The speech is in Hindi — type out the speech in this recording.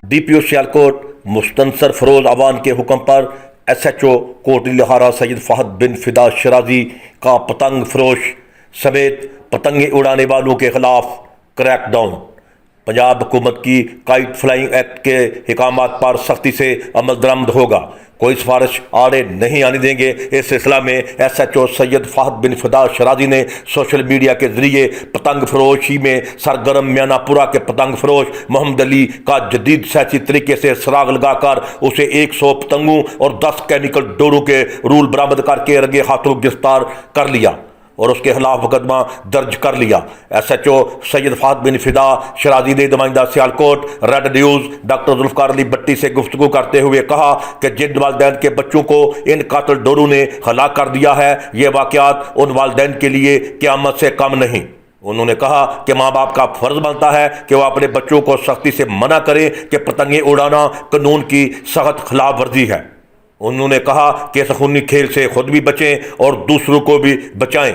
DPO सियालकोट मुस्तनसर फरोज अवान के हुक्म पर SHO कोटली लोहारा सैयद फहद बिन फिदा शराजी का पतंग फरोश समेत पतंगे उड़ाने वालों के खिलाफ क्रैकडाउन। पंजाब हुकूमत की काइट फ्लाइंग एक्ट के हिकामात पर सख्ती से अमल दरामद होगा। कोई सिफारिश आड़े नहीं आने देंगे। इस सिलसिला में SHO सैयद फहद बिन फिदा शराजी ने सोशल मीडिया के जरिए पतंग फरोशी में सरगर्म म्यानापुरा के पतंग फरोश मोहम्मद अली का जदीद सियासी तरीके से सुराग लगाकर उसे 100 पतंगों और 10 कैमिकल डोरों के रूल बरामद करके रंगे हाथों गिरफ्तार कर लिया और उसके खिलाफ मुकदमा दर्ज कर लिया। SHO सैयद फहद बिन फिदा शराजी ने नुमाइंदा Sialkot red news doctor Zulfiqar Ali Bhatti से गुफ्तगू करते हुए कहा कि जिन वालिदैन के बच्चों को इन कातिल डोरों ने हलाक कर दिया है, ये वाक़यात उन वालिदैन के लिए क़यामत से कम नहीं। उन्होंने कहा कि माँ बाप का फर्ज बनता है कि वह अपने बच्चों को सख्ती से मना करें कि पतंगे उड़ाना कानून की सख्त खिलाफ वर्जी है। उन्होंने कहा कि इस खूनी खेल से खुद भी बचें और दूसरों को भी बचाएं।